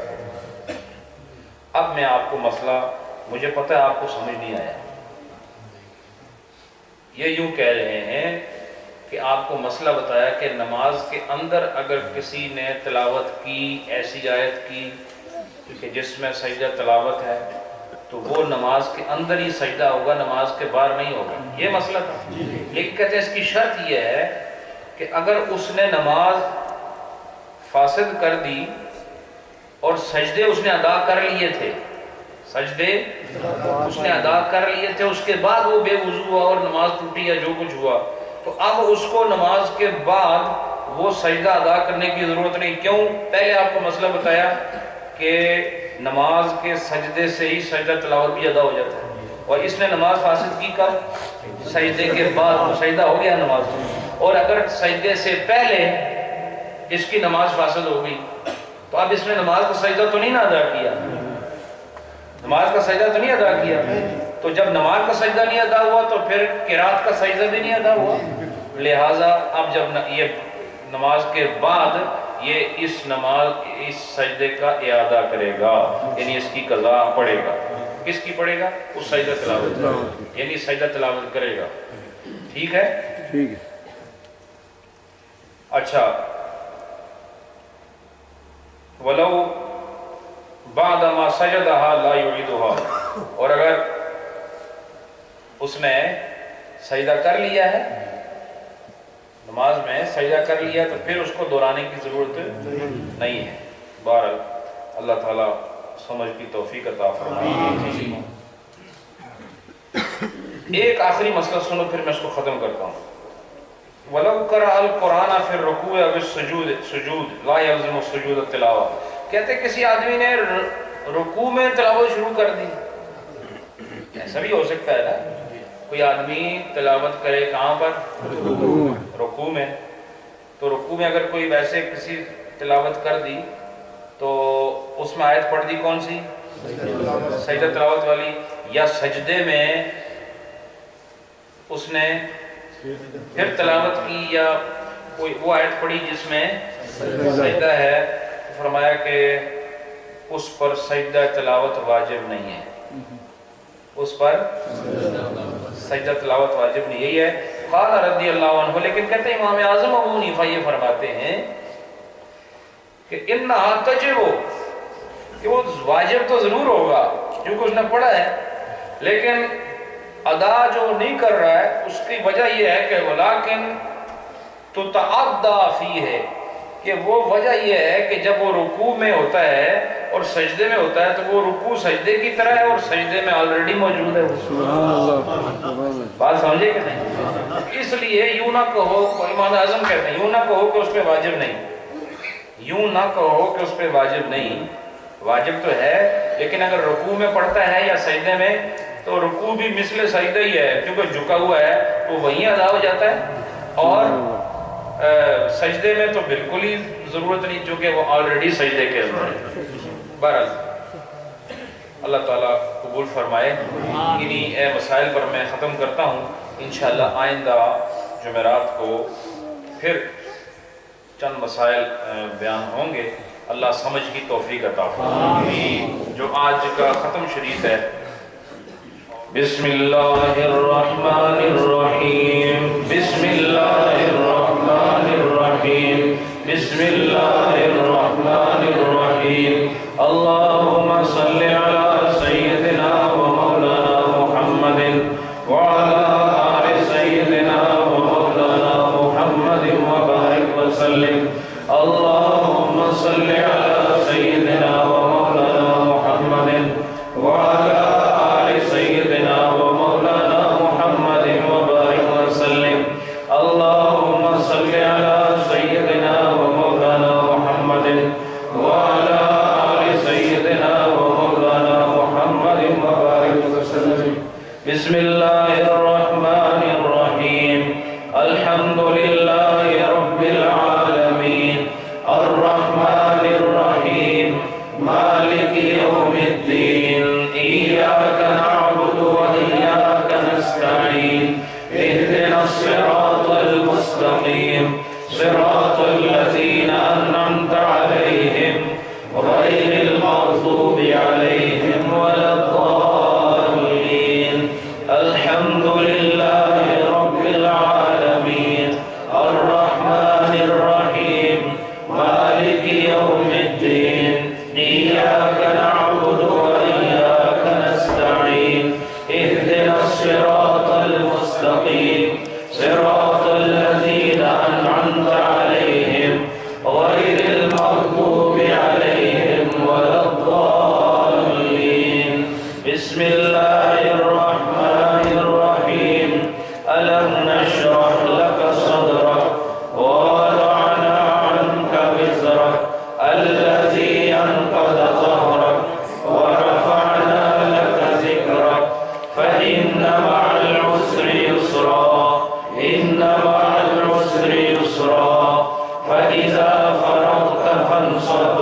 Speaker 1: اب میں آپ کو مسئلہ، مجھے پتہ ہے آپ کو سمجھ نہیں آیا. یہ یوں کہہ رہے ہیں کہ آپ کو مسئلہ بتایا کہ نماز کے اندر اگر کسی نے تلاوت کی، ایسی آیت کی کہ جس میں سجدہ تلاوت ہے، تو وہ نماز کے اندر ہی سجدہ ہوگا، نماز کے باہر نہیں ہوگا. یہ مسئلہ تھا. لیکن کہتے ہیں اس کی شرط یہ ہے کہ اگر اس نے نماز فاسد کر دی اور سجدے اس نے ادا کر لیے تھے، سجدے اس نے ادا کر لیے تھے، اس کے بعد وہ بے وضو ہوا اور نماز ٹوٹی یا جو کچھ ہوا، تو اب اس کو نماز کے بعد وہ سجدہ ادا کرنے کی ضرورت نہیں. کیوں؟ پہلے آپ کو مسئلہ بتایا کہ نماز کے سجدے سے ہی سجدہ تلاوت بھی ادا ہو جاتا ہے، اور اس نے نماز فاسد کی کب؟ سجدے کے بعد. تو سجدہ ہو گیا نماز. اور اگر سجدے سے پہلے اس کی نماز فاسد ہو گئی تو اب اس نے نماز کا سجدہ تو نہیں ادا کیا، نماز کا سجدہ تو نہیں ادا کیا. تو جب نماز کا سجدہ نہیں ادا ہوا تو پھر قرات کا سجدہ بھی نہیں ادا ہوا. لہٰذا اب جب یہ نماز کے بعد یہ اس سجدے کا اعادہ کرے گا، یعنی اس کی قضا پڑے گا. کس کی پڑے گا؟ اس سجدہ تلاوت، یعنی سجدہ تلاوت کرے گا. ٹھیک ہے؟
Speaker 2: ٹھیک ہے.
Speaker 1: اچھا، وَلَوْ بَعْدَ مَا سَجَدَهَا لَا يُعِيدُهَا، اور اگر اس نے سجدہ کر لیا ہے، نماز میں سجدہ کر لیا، تو پھر اس کو دہرانے کی ضرورت نہیں ہے. بہرحال اللہ تعالیٰ سمجھ کی توفیق عطا فرمائے. ایک آخری مسئلہ سنو پھر میں اس کو ختم کرتا ہوں. وَلَوْ قَرَأَ الْقُرْآنَ فِي الرُّكُوعِ أَوِ السُّجُودِ لَا يَلْزِمُ السُّجُودَ التِّلَاوَةَ. کہتے ہیں کسی آدمی نے رکوع میں تلاوت شروع کر دی. ایسا بھی ہو سکتا ہے نا, کوئی آدمی تلاوت کرے کہاں پر؟ رکوع میں. تو رکوع میں اگر کوئی ویسے کسی تلاوت کر دی تو اس میں آیت پڑھ دی کون سی؟ سجدہ تلاوت والی. یا سجدے میں اس نے پھر تلاوت کی یا کوئی وہ آیت پڑھی جس میں سجدہ ہے, تو فرمایا کہ اس پر سجدہ تلاوت واجب نہیں ہے. اس پر سجدہ تلاوت واجب نہیں. یہی ہے قال رضی اللہ عنہ. لیکن کہتے ہیں امام اعظم ابو حنیفہ یہ فرماتے ہیں کہ انہا تجب, کہ وہ واجب تو ضرور ہوگا کیونکہ اس نے پڑھا ہے, لیکن ادا جو نہیں کر رہا ہے اس کی وجہ یہ ہے کہ ولیکن تتعدی فی ہے, کہ وہ وجہ یہ ہے کہ جب وہ رکوع میں ہوتا ہے اور سجدے میں ہوتا ہے تو وہ رکوع سجدے کی طرح ہے اور سجدے میں آلریڈی موجود ہے. بات سمجھے کہ نہیں؟ اس لیے یوں نہ کہو, امام اعظم کہتے ہیں یوں نہ کہو کہ اس پہ واجب نہیں, یوں نہ کہو کہ اس پہ واجب نہیں. واجب تو ہے لیکن اگر رکوع میں پڑھتا ہے یا سجدے میں تو رکوع بھی مثل سجدہ ہی ہے, کیونکہ جھکا ہوا ہے تو وہیں ادا ہو جاتا ہے. اور سجدے میں تو بالکل ہی ضرورت نہیں چونکہ وہ آلریڈی سجدے کے اندر ہے. بہرحال اللہ تعالیٰ قبول فرمائے. انہی مسائل پر میں ختم کرتا ہوں. انشاءاللہ آئندہ جمعرات کو پھر چند مسائل بیان ہوں گے. اللہ سمجھ کی توفیق عطا فرمائے. جو آج کا ختم شریف ہے, بسم اللہ الرحمن الرحیم, بسم اللہ الرحمن الرحیم, بسم اللہ الرحمن الرحیم. اللہم صلی علی سیدنا و مولانا محمد وعلی آل سیدنا و مولانا محمد وبارک وسلم. اللہم صلی علی سیدنا و مولانا محمد وعلی آل سیدنا و مولانا محمد وبارک وسلم. اللہم صلی علی سیدنا و مولانا محمد وعلی آل سیدنا و مولانا محمد وبارک وسلم. بسم اللہ الرحمن الرحیم. الحمدللہ رب العالمین الرحمن الرحیم مالک یوم الدین. ایاک نعبد و ایاک نستعین. اہدنا الصراط المستقیم صراط الذین انعمت علیہم غیر المغضوب علیہم ولا الضالین. الحمدللہ رب العالمین الرحمن الرحیم مالک یوم الدین. ایاک نعبد و ایاک نستعین. اہدنا الصراط المستقیم صراط الذین انعمت علیہم غیر المغضوب علیہم ولا الضالین. بسم اللہ الرحمن الرحیم. ألم نشرح لك صدرك ووضعنا عنك وزرك الذي أنقض ظهرك ورفعنا لك ذكرك فإن مع العسر يسرا إن مع العسر يسرا فإذا فرغت فانصب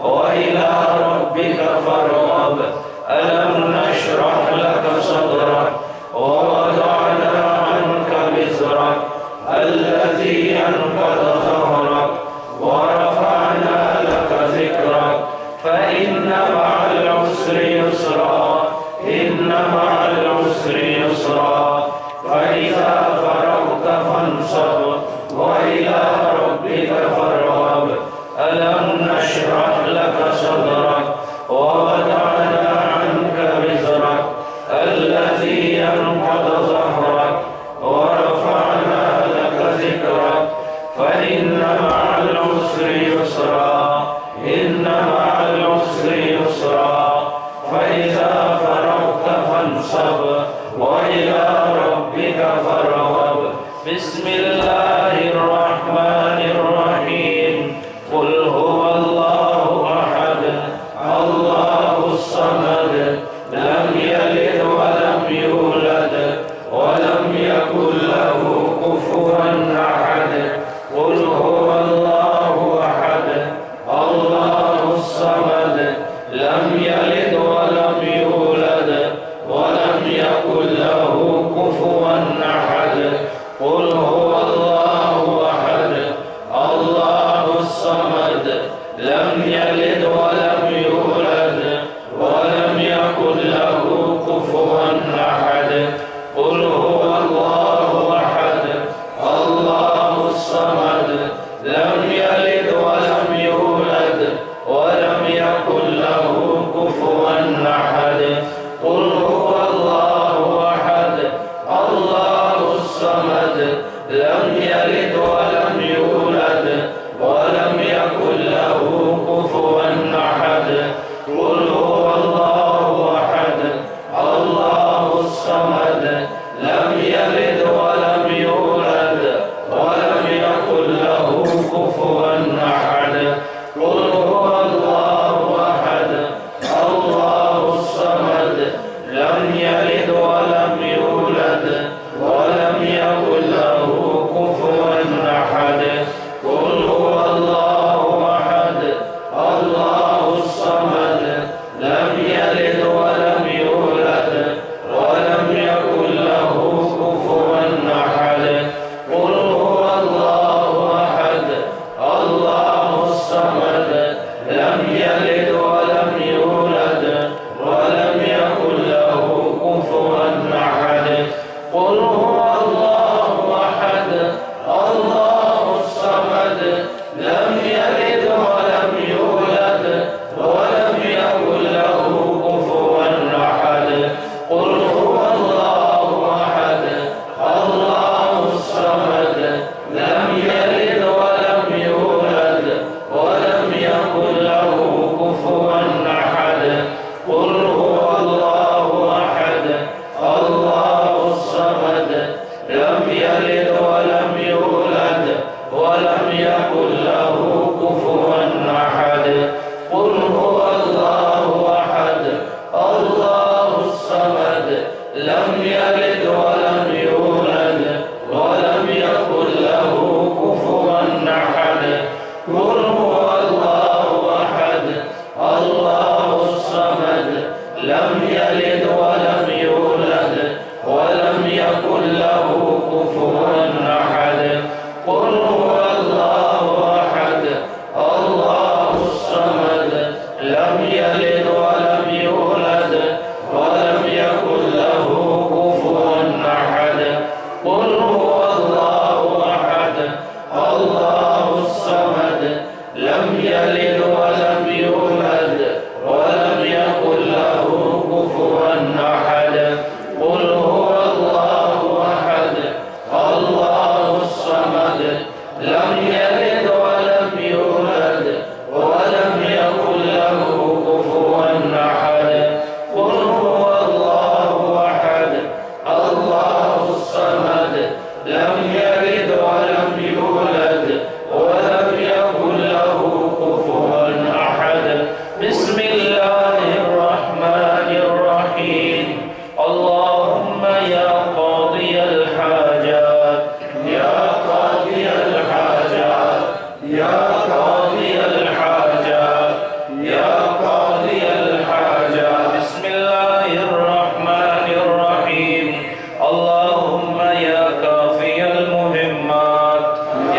Speaker 1: وإلى ربك فارغب. ألم نشرح لك صدرك ووضعنا عنك وزرك الذي أنقض ظهرك ورفعنا لك ذكرك فإن
Speaker 3: الصمد لم يلد ولم يولد ولم يكن له كفوا أحد قل هو الله أحد الله الصمد لم يلد ولم يولد ولم يكن له كفوا أحد قل هو الله أحد الله الصمد لم يلد ولم يولد ولم يكن له كفوا أحد قل هو الله أحد الله الصمد لم يلد ولم يولد ولم يكن له كفوا أحد قل هو الله أحد الله الصمد لم يلد ولم يولد ولم يكن له كفوا أحد قل هو الله أحد الله الصمد لم يلد ولم يولد ولم يكن له كفوا أحد قل هو الله أحد الله الصمد لم يلد ولم يولد ولم يكن له كفوا أحد قل هو الله أحد الله الصمد لم يلد ولم يولد ولم يكن له كفوا أحد قل هو الله أحد الله الصمد لم يلد ولم يولد ولم يكن له كفوا أحد قل هو الله أحد الله الصمد لم يلد ولم يولد ولم يكن له كفوا أحد قل هو الله أحد الله الصمد لم يلد ولم يولد ولم يكن له كفوا أحد قل هو الله أحد الله الصمد لم يلد ولم يولد ولم يكن له كفوا أحد قل هو الله أحد الله الصمد لم يلد ولم يولد ولم يكن له كفوا أحد قل هو الله أحد الله الصمد لم يلد ولم يولد ولم يكن له كفوا أحد قل هو الله أحد الله الصمد لم يلد ولم يولد ولم يكن له كفوا أحد قل هو الله أحد الله الصمد لم يلد ولم يولد ولم يكن له كفوا أحد بسم الله الرحمن الرحيم اللهم يا قاضي الحاجات يا قاضي الحاجات يا قاضي الحاجات يا قاضي الحاجات بسم الله الرحمن الرحيم اللهم يا كافي المهمات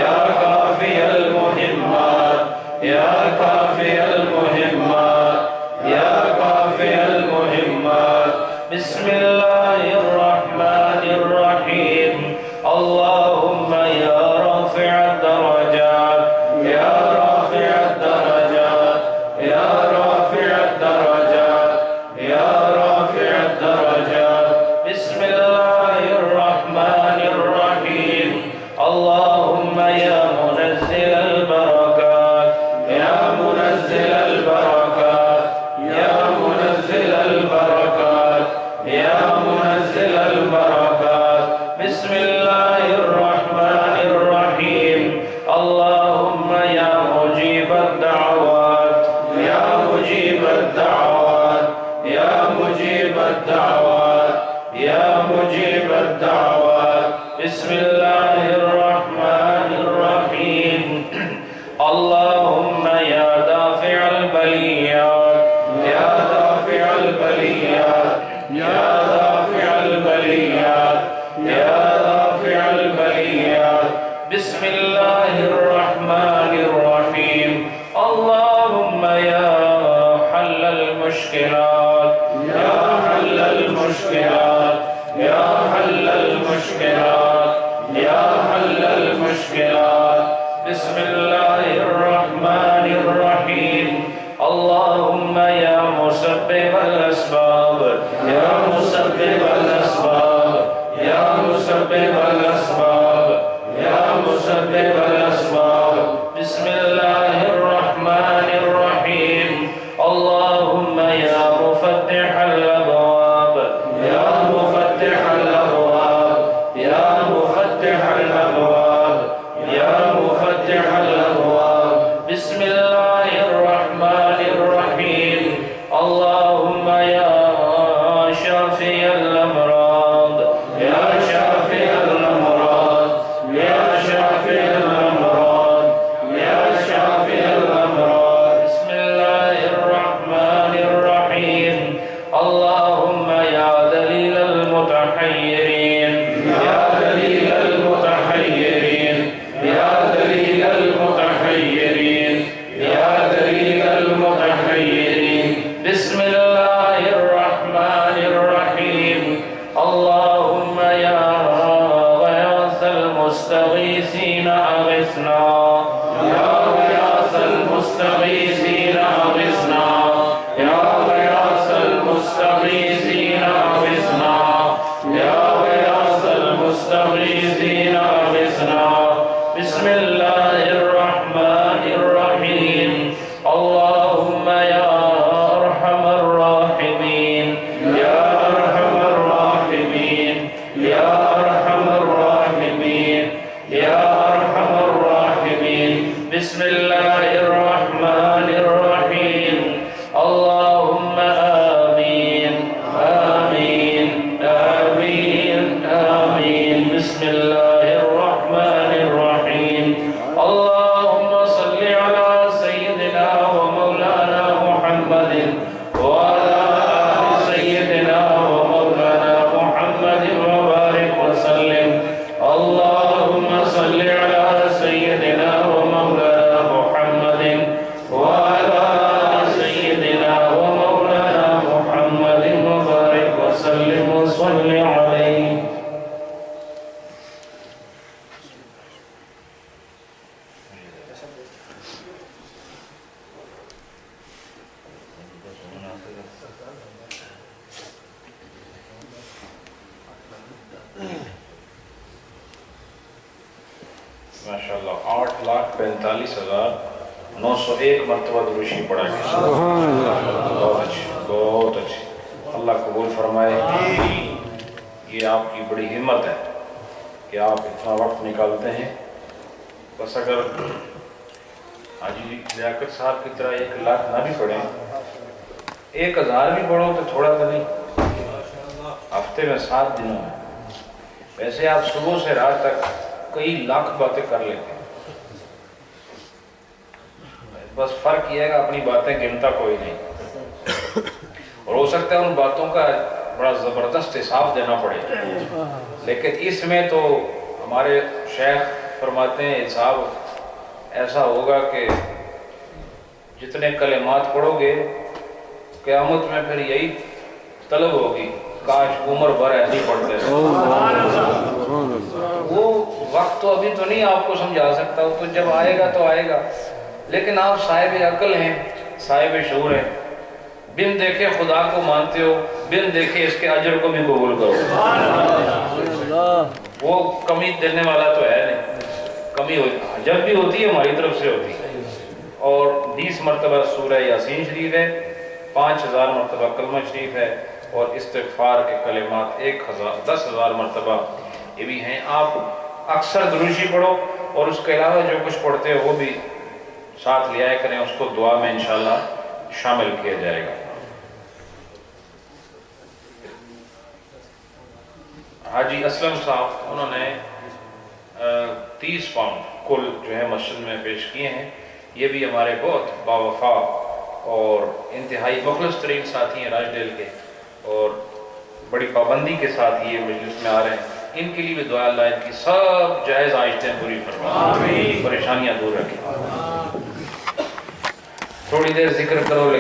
Speaker 3: يا كافي المهمات يا كافي المهمات يا كافي المهمات بسم الله الرحمن الرحيم اللهم يا رافع الدرجات يا رافع الدرجات يا رافع الدرجات يا رافع الدرجات بسم الله الرحمن الرحيم اللهم يا منزل البركات يا منزل البركات يا منزل البركات يا منزل البركات بسم الله الرحمن الرحيم اللهم يا مجيب الدعوات يا مجيب الدعوات يا مجيب الدعوات يا مجيب الدعوات بسم الله الرحمن الرحيم اللهم يا دافع البليات يا دافع البليات يا دافع البليات يا دافع البليات بسم الله الرحمن الرحيم اللهم يا حل المشكلات يا حل المشكلات يا حل المشكلات يا حل المشكلات بسم الله الرحمن الرحيم اللهم يا مسبب الأسباب يا مسبب الأسباب يا مسبب الأسباب يا مسبب الأسباب بسم الله الرحمن الرحيم اللهم يا مفتح الأبواب يا مفتح الأبواب يا مفتح الأبواب يا مفتح الأبواب بسم الله الرحمن الرحيم اللهم يا شافي الأمراض يا شافي الأمراض يا شافي الأمراض يا شافي الأمراض بسم الله الرحمن الرحيم اللهم يا دليل المتحيرين يا دليل المتحيرين يا دليل المتحيرين يا دليل المتحيرين بسم الله الرحمن الرحيم اللهم يا غياث المستغيثين أغثنا يا غياث المستغيثين أغثنا يا غياث المستغيثين أغثنا يا غياث المستغيثين أغثنا بسم الله الرحمن الرحيم اللهم يا أرحم الراحمين يا أرحم الراحمين يا أرحم الراحمين يا أرحم الراحمين بسم الله الرحمن الرحيم اللهم آمين آمين آمين آمين بسم الله الرحمن الرحيم اللهم صل على سيدنا ومولانا محمد وعلى آل سيدنا ومولانا محمد وبارك وسلم اللهم صل على سيدنا ومولانا محمد وعلى آل سيدنا ومولانا محمد وبارك وسلم وصل عليه
Speaker 1: ماشاءاللہ 8,45,901 مرتبہ دروشی پڑھا گیا
Speaker 2: سبحان اللہ
Speaker 1: بہت اچھی بہت اچھی اللہ قبول فرمائے یہ آپ کی بڑی ہمت ہے کہ آپ اتنا وقت نکالتے ہیں بس اگر حاجی لیاقت صاحب کی طرح 1 لاکھ نہ بھی پڑھیں 1,000 بھی پڑھو تو تھوڑا تو نہیں ہفتے میں 7 دنوں میں ویسے آپ صبح سے رات تک کئی لاکھ باتیں کر لیتے ہیں بس فرق یہ ہے کہ اپنی باتیں گنتا کوئی نہیں اور ہو سکتا ہے ان باتوں کا بڑا زبردست حساب دینا پڑے لیکن اس میں تو ہمارے شیخ فرماتے ہیں حساب ایسا ہوگا کہ جتنے کلمات پڑھو گے قیامت میں پھر یہی طلب ہوگی کاش عمر بھر ایسی پڑھتے رہے وہ وقت تو ابھی تو نہیں آپ کو سمجھا سکتا تو جب آئے گا تو آئے گا لیکن آپ صاحب عقل ہیں صاحب شعور ہیں بن دیکھے خدا کو مانتے ہو بن دیکھے اس کے اجر کو بھی قبول کرو وہ کمی دینے والا تو ہے نہیں کمی ہوتی جب بھی ہوتی ہے ہماری طرف سے ہوتی ہے اور 20 مرتبہ سورہ یاسین شریف ہے 5,000 مرتبہ کلمہ شریف ہے اور استغفار کے کلمات 10,000 مرتبہ یہ بھی ہیں آپ اکثر دروشی پڑھو اور اس کے علاوہ جو کچھ پڑھتے ہو وہ بھی ساتھ لے آئے کریں اس کو دعا میں انشاءاللہ شامل کیا جائے گا حاجی اسلم صاحب انہوں نے 30 پاؤنڈ کل جو ہے مسجد میں پیش کیے ہیں یہ بھی ہمارے بہت باوفا اور انتہائی مخلص ترین ساتھی ہیں راج ڈیل کے اور بڑی پابندی کے ساتھ یہ مجلس میں آ رہے ہیں ان کے لیے بھی دعا اللہ ان کی سب جائز آئشتیں پوری فرمائے پریشانیاں دور رکھیں تھوڑی دیر ذکر کرو لیکن